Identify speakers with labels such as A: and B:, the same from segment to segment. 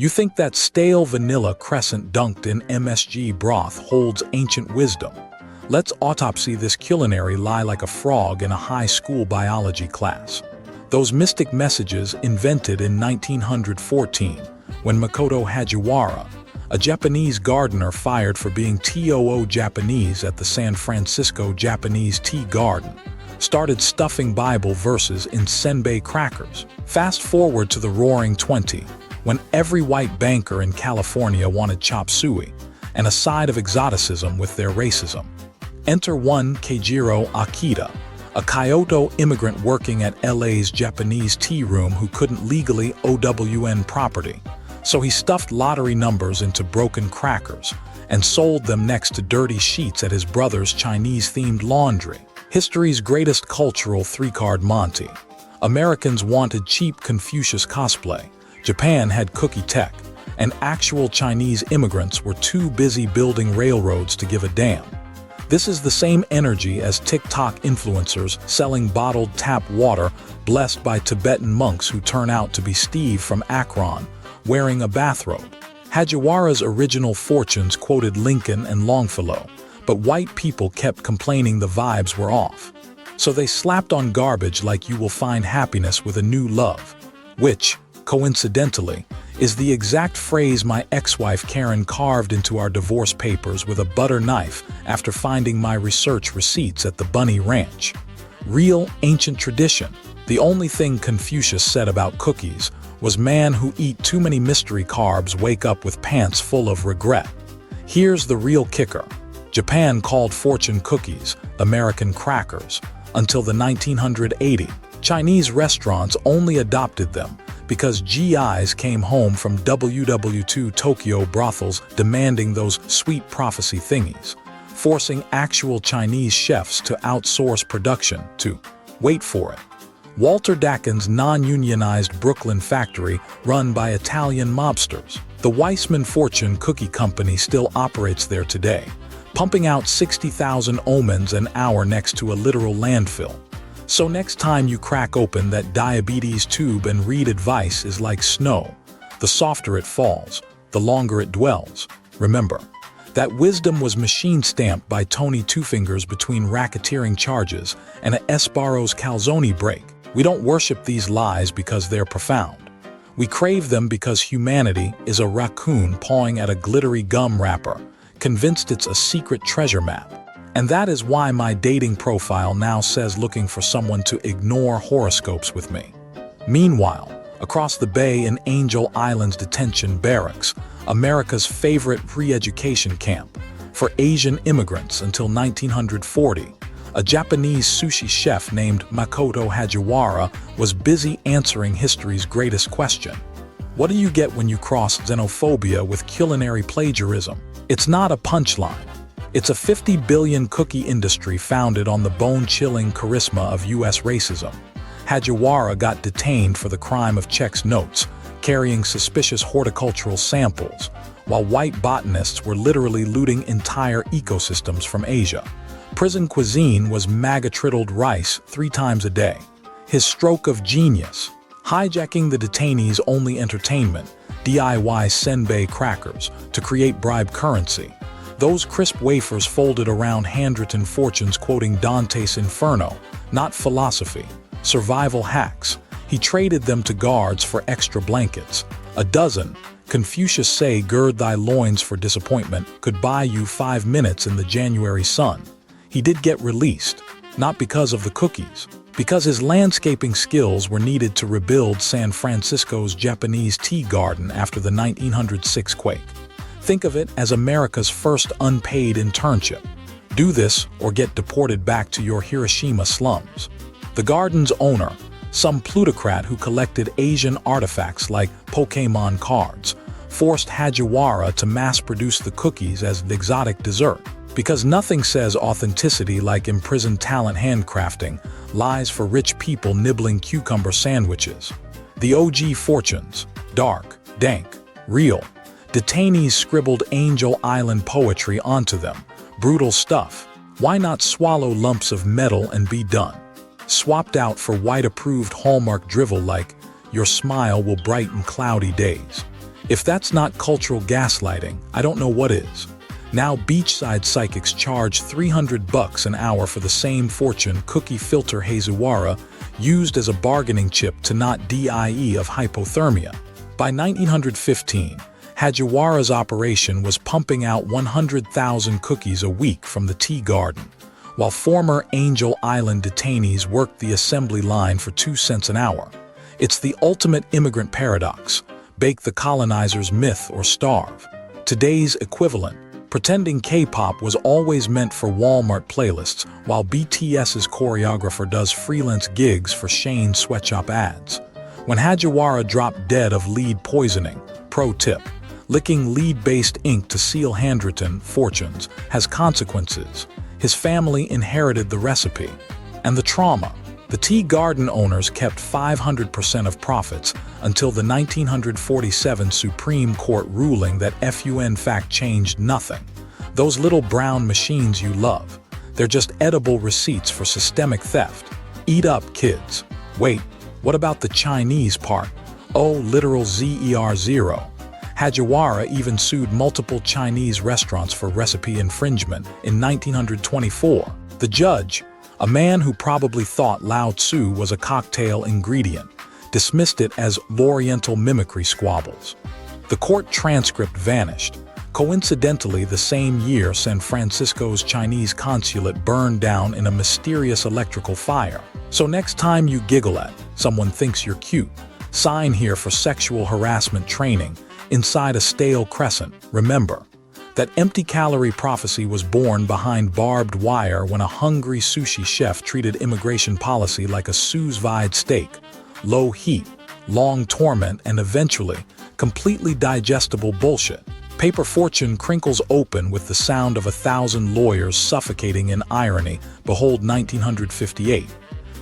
A: You think that stale vanilla crescent dunked in MSG broth holds ancient wisdom? Let's autopsy this culinary lie like a frog in a high school biology class. Those mystic messages invented in 1914 when Makoto Hagiwara, a Japanese gardener fired for being TOO Japanese at the San Francisco Japanese Tea Garden, started stuffing Bible verses in senbei crackers. Fast forward to the Roaring '20s, when every white banker in California wanted chop suey and a side of exoticism with their racism. Enter one Keijiro Akita, a Kyoto immigrant working at LA's Japanese tea room who couldn't legally OWN property, so he stuffed lottery numbers into broken crackers and sold them next to dirty sheets at his brother's Chinese-themed laundry. History's greatest cultural three-card Monty. Americans wanted cheap Confucius cosplay, Japan had cookie tech, and actual Chinese immigrants were too busy building railroads to give a damn. This is the same energy as TikTok influencers selling bottled tap water blessed by Tibetan monks who turn out to be Steve from Akron, wearing a bathrobe. Hagiwara's original fortunes quoted Lincoln and Longfellow, but white people kept complaining the vibes were off. So they slapped on garbage like you will find happiness with a new love, which, coincidentally, is the exact phrase my ex-wife Karen carved into our divorce papers with a butter knife after finding my research receipts at the Bunny Ranch. Real ancient tradition. The only thing Confucius said about cookies was man who eat too many mystery carbs wake up with pants full of regret. Here's the real kicker. Japan called Fortune cookies American crackers until the 1980s. Chinese restaurants only adopted them because GIs came home from WW2 Tokyo brothels demanding those sweet prophecy thingies, forcing actual Chinese chefs to outsource production to, wait for it, Walter Dakin's non-unionized Brooklyn factory run by Italian mobsters. The Weissman Fortune Cookie Company still operates there today, pumping out 60,000 omens an hour next to a literal landfill. So next time you crack open that diabetes tube and read advice is like snow, the softer it falls, the longer it dwells. Remember, that wisdom was machine-stamped by Tony Two Fingers between racketeering charges and a Sbarro's calzone break. We don't worship these lies because they're profound. We crave them because humanity is a raccoon pawing at a glittery gum wrapper, convinced it's a secret treasure map. And that is why my dating profile now says looking for someone to ignore horoscopes with me. Meanwhile, across the bay in Angel Island's detention barracks, America's favorite re-education camp for Asian immigrants until 1940, a Japanese sushi chef named Makoto Hagiwara was busy answering history's greatest question. What do you get when you cross xenophobia with culinary plagiarism? It's not a punchline. It's a 50 billion cookie industry founded on the bone-chilling charisma of U.S. racism. Hagiwara got detained for the crime of Czech's notes, carrying suspicious horticultural samples, while white botanists were literally looting entire ecosystems from Asia. Prison cuisine was MAGA-triddled rice 3 times a day. His stroke of genius, hijacking the detainees' only entertainment, DIY senbei crackers, to create bribe currency. Those crisp wafers folded around handwritten fortunes quoting Dante's Inferno, not philosophy, survival hacks. He traded them to guards for extra blankets. A dozen, Confucius say gird thy loins for disappointment, could buy you 5 minutes in the January sun. He did get released, not because of the cookies, because his landscaping skills were needed to rebuild San Francisco's Japanese tea garden after the 1906 quake. Think of it as America's first unpaid internship. Do this or get deported back to your Hiroshima slums. The garden's owner, some plutocrat who collected Asian artifacts like Pokémon cards, forced Hagiwara to mass-produce the cookies as the exotic dessert. Because nothing says authenticity like imprisoned talent handcrafting lies for rich people nibbling cucumber sandwiches. The OG fortunes, dark, dank, real. Detainees scribbled Angel Island poetry onto them. Brutal stuff. Why not swallow lumps of metal and be done? Swapped out for white-approved Hallmark drivel like, your smile will brighten cloudy days. If that's not cultural gaslighting, I don't know what is. Now beachside psychics charge $300 an hour for the same Fortune Cookie filter Hagiwara used as a bargaining chip to not die of hypothermia. By 1915, Hagiwara's operation was pumping out 100,000 cookies a week from the tea garden, while former Angel Island detainees worked the assembly line for 2 cents an hour. It's the ultimate immigrant paradox: bake the colonizer's myth or starve. Today's equivalent: pretending K-pop was always meant for Walmart playlists, while BTS's choreographer does freelance gigs for Shane sweatshop ads. When Hagiwara dropped dead of lead poisoning, pro tip: licking lead-based ink to seal handwritten fortunes has consequences. His family inherited the recipe. And the trauma: the tea garden owners kept 500% of profits until the 1947 Supreme Court ruling that FUN fact changed nothing. Those little brown machines you love, they're just edible receipts for systemic theft. Eat up, kids. Wait, what about the Chinese part? Oh, literal ZER0. Hagiwara even sued multiple Chinese restaurants for recipe infringement in 1924. The judge, a man who probably thought Lao Tzu was a cocktail ingredient, dismissed it as Oriental mimicry squabbles. The court transcript vanished. Coincidentally, the same year San Francisco's Chinese consulate burned down in a mysterious electrical fire. So next time you giggle at someone thinks you're cute, sign here for sexual harassment training inside a stale crescent. Remember, that empty-calorie prophecy was born behind barbed wire when a hungry sushi chef treated immigration policy like a sous vide steak: low heat, long torment, and eventually completely digestible bullshit. Paper Fortune crinkles open with the sound of 1,000 lawyers suffocating in irony. Behold 1958.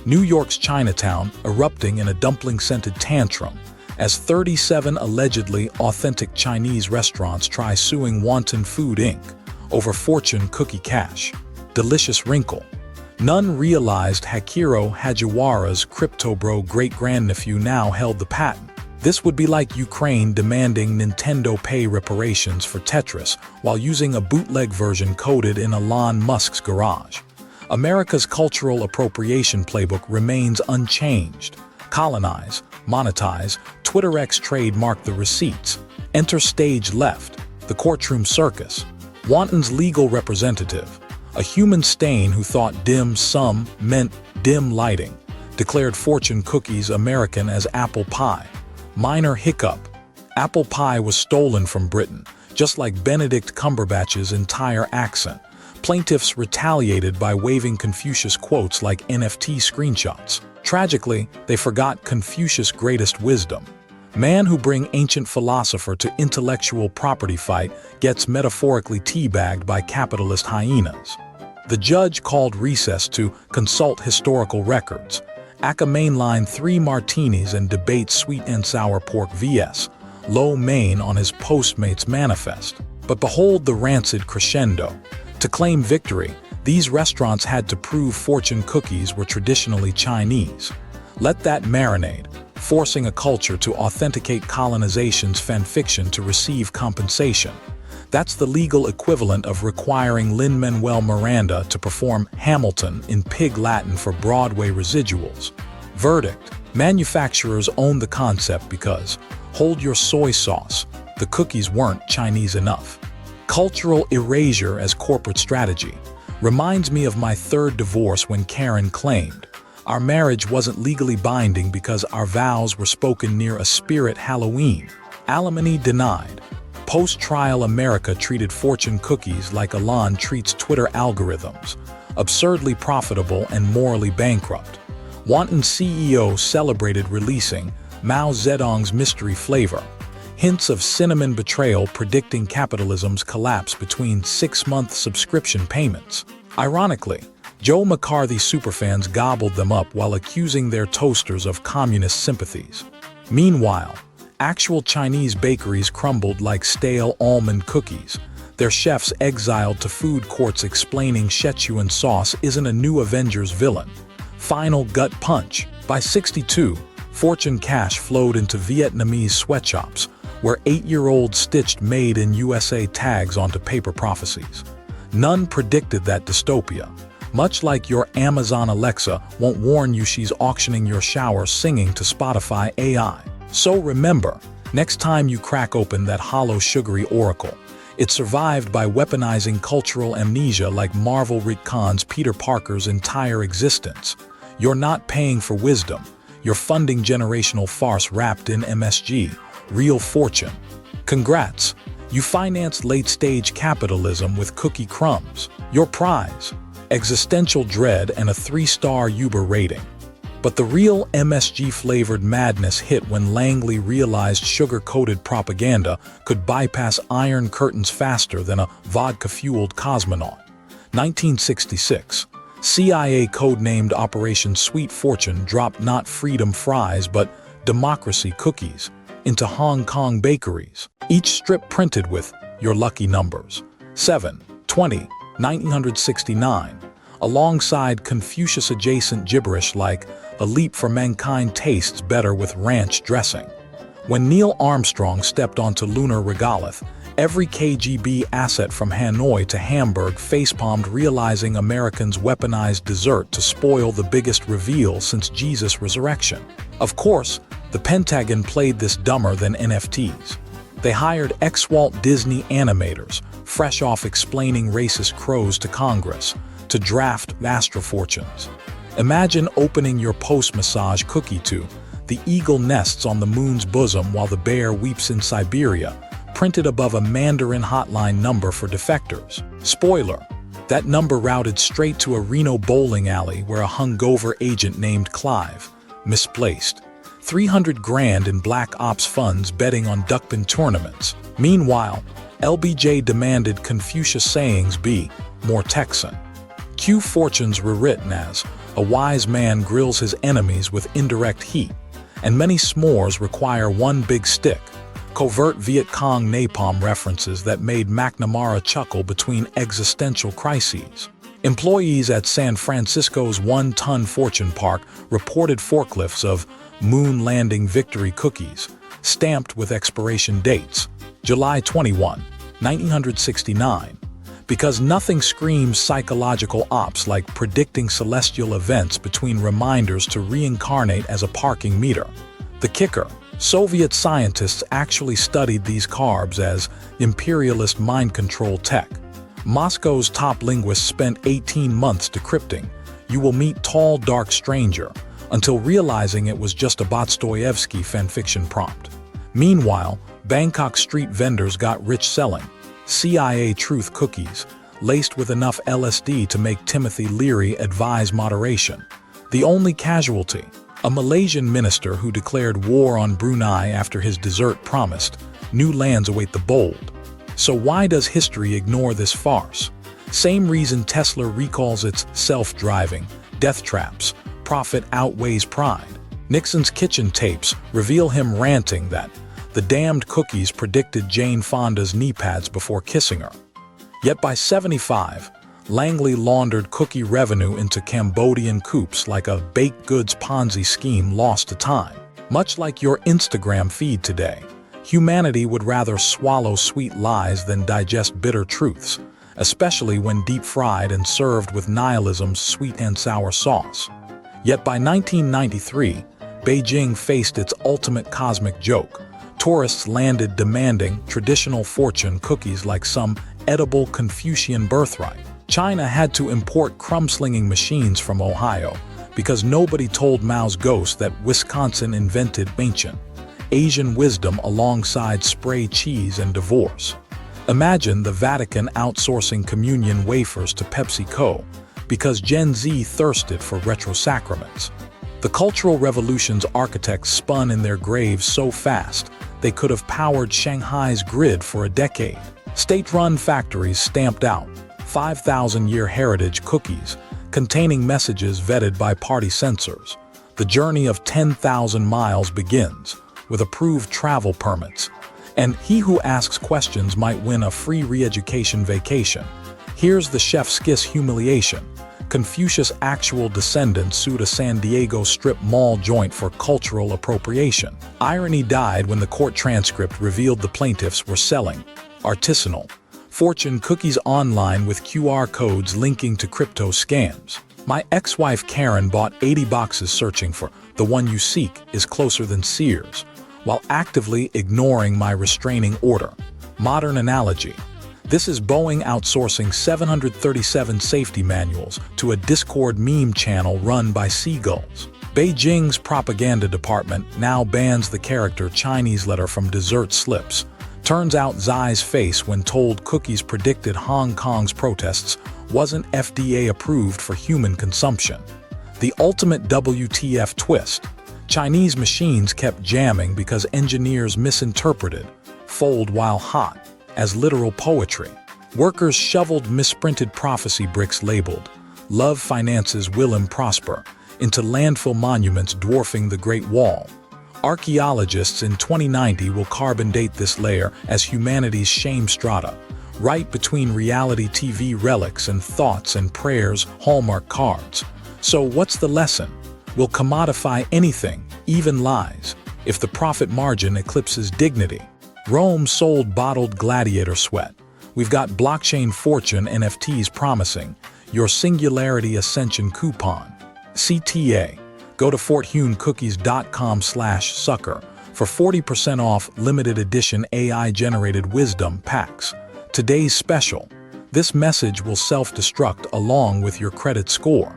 A: New York's Chinatown erupting in a dumpling-scented tantrum as 37 allegedly authentic Chinese restaurants try suing Wonton Food Inc. over Fortune Cookie cash. Delicious wrinkle: none realized Hakiro Hagiwara's crypto-bro great-grandnephew now held the patent. This would be like Ukraine demanding Nintendo pay reparations for Tetris while using a bootleg version coded in Elon Musk's garage. America's cultural appropriation playbook remains unchanged. Colonize, monetize, TwitterX trademark the receipts. Enter stage left, the courtroom circus. Wonton's legal representative, a human stain who thought dim sum meant dim lighting, declared Fortune Cookies American as apple pie. Minor hiccup: apple pie was stolen from Britain, just like Benedict Cumberbatch's entire accent. Plaintiffs retaliated by waving Confucius quotes like NFT screenshots. Tragically, they forgot Confucius' greatest wisdom: man who bring ancient philosopher to intellectual property fight gets metaphorically teabagged by capitalist hyenas. The judge called recess to consult historical records. Aka mainline 3 martinis and debate sweet and sour pork vs. lo mein on his Postmates manifest. But behold the rancid crescendo. To claim victory, these restaurants had to prove Fortune cookies were traditionally Chinese. Let that marinate, forcing a culture to authenticate colonization's fanfiction to receive compensation. That's the legal equivalent of requiring Lin-Manuel Miranda to perform Hamilton in Pig Latin for Broadway residuals. Verdict: manufacturers own the concept because, hold your soy sauce, the cookies weren't Chinese enough. Cultural erasure as corporate strategy reminds me of my third divorce when Karen claimed our marriage wasn't legally binding because our vows were spoken near a spirit Halloween. Alimony denied. Post-trial America treated Fortune Cookies like Elon treats Twitter algorithms: absurdly profitable and morally bankrupt. Wonton CEO celebrated releasing Mao Zedong's mystery flavor. Hints of cinnamon betrayal predicting capitalism's collapse between 6-month subscription payments. Ironically, Joe McCarthy superfans gobbled them up while accusing their toasters of communist sympathies. Meanwhile, actual Chinese bakeries crumbled like stale almond cookies, their chefs exiled to food courts explaining Szechuan sauce isn't a new Avengers villain. Final gut punch: by 62, Fortune cash flowed into Vietnamese sweatshops, where 8-year-olds stitched "Made in USA" tags onto paper prophecies. None predicted that dystopia. Much like your Amazon Alexa won't warn you she's auctioning your shower singing to Spotify AI. So remember, next time you crack open that hollow sugary oracle, it survived by weaponizing cultural amnesia like Marvel retcons Peter Parker's entire existence. You're not paying for wisdom. You're funding generational farce wrapped in MSG, real fortune. Congrats! You financed late-stage capitalism with cookie crumbs. Your prize: existential dread and a 3-star Uber rating. But the real MSG-flavored madness hit when Langley realized sugar-coated propaganda could bypass iron curtains faster than a vodka-fueled cosmonaut. 1966. CIA codenamed Operation Sweet Fortune dropped not freedom fries but democracy cookies into Hong Kong bakeries, each strip printed with your lucky numbers. 7/20, 1969. Alongside Confucius-adjacent gibberish like "A leap for mankind tastes better with ranch dressing." When Neil Armstrong stepped onto lunar regolith, every KGB asset from Hanoi to Hamburg facepalmed, realizing Americans weaponized dessert to spoil the biggest reveal since Jesus' resurrection. Of course, the Pentagon played this dumber than NFTs. They hired ex-Walt Disney animators, fresh off explaining racist crows to Congress, to draft astrofortunes. Imagine opening your post-massage cookie to "The eagle nests on the moon's bosom while the bear weeps in Siberia," printed above a Mandarin hotline number for defectors. Spoiler: that number routed straight to a Reno bowling alley where a hungover agent named Clive misplaced 300 grand in black ops funds betting on duckpin tournaments. Meanwhile, LBJ demanded Confucius sayings be more Texan. Q fortunes rewritten as "a wise man grills his enemies with indirect heat," and many s'mores require one big stick. Covert Viet Cong napalm references that made McNamara chuckle between existential crises. Employees at San Francisco's one-ton Fortune Park reported forklifts of moon landing victory cookies, stamped with expiration dates. July 21, 1969. Because nothing screams psychological ops like predicting celestial events between reminders to reincarnate as a parking meter. The kicker: Soviet scientists actually studied these carbs as imperialist mind control tech. Moscow's top linguists spent 18 months decrypting "You will meet tall, dark stranger," until realizing it was just a Dostoevsky fanfiction prompt. Meanwhile, Bangkok street vendors got rich selling CIA truth cookies, laced with enough LSD to make Timothy Leary advise moderation. The only casualty: a Malaysian minister who declared war on Brunei after his dessert promised new lands await the bold. So why does history ignore this farce? Same reason Tesla recalls its self-driving death traps. Profit outweighs pride. Nixon's kitchen tapes reveal him ranting that the damned cookies predicted Jane Fonda's knee pads before kissing her. Yet by 75, Langley laundered cookie revenue into Cambodian coups like a baked goods Ponzi scheme lost to time. Much like your Instagram feed today, humanity would rather swallow sweet lies than digest bitter truths, especially when deep-fried and served with nihilism's sweet and sour sauce. Yet by 1993, Beijing faced its ultimate cosmic joke. Tourists landed demanding traditional fortune cookies like some edible Confucian birthright. China had to import crumb-slinging machines from Ohio because nobody told Mao's ghost that Wisconsin invented ancient Asian wisdom alongside spray cheese and divorce. Imagine the Vatican outsourcing communion wafers to PepsiCo because Gen Z thirsted for retro sacraments. The Cultural Revolution's architects spun in their graves so fast they could have powered Shanghai's grid for a decade. State-run factories stamped out 5,000-year heritage cookies containing messages vetted by party censors. The journey of 10,000 miles begins with approved travel permits, and he who asks questions might win a free re-education vacation. Here's the chef's kiss humiliation. Confucius' actual descendants sued a San Diego strip mall joint for cultural appropriation. Irony died when the court transcript revealed the plaintiffs were selling artisanal Fortune cookies online with QR codes linking to crypto scams. My ex-wife Karen bought 80 boxes searching for the one you seek is closer than Sears, while actively ignoring my restraining order. Modern analogy. This is Boeing outsourcing 737 safety manuals to a Discord meme channel run by seagulls. Beijing's propaganda department now bans the character Chinese letter from dessert slips. Turns out Xi's face when told cookies predicted Hong Kong's protests wasn't FDA approved for human consumption. The ultimate WTF twist. Chinese machines kept jamming because engineers misinterpreted "fold while hot" as literal poetry. Workers shoveled misprinted prophecy bricks labeled "Love finances Willem Prosper" into landfill monuments dwarfing the Great Wall. Archaeologists in 2090 will carbon date this layer as humanity's shame strata, right between reality TV relics and thoughts and prayers Hallmark cards. So what's the lesson? We'll commodify anything, even lies, if the profit margin eclipses dignity. Rome sold bottled gladiator sweat. We've got blockchain fortune NFTs promising your Singularity Ascension coupon. CTA. Go to fortunecookies.com/sucker for 40% off limited edition AI-generated wisdom packs. Today's special. This message will self-destruct along with your credit score.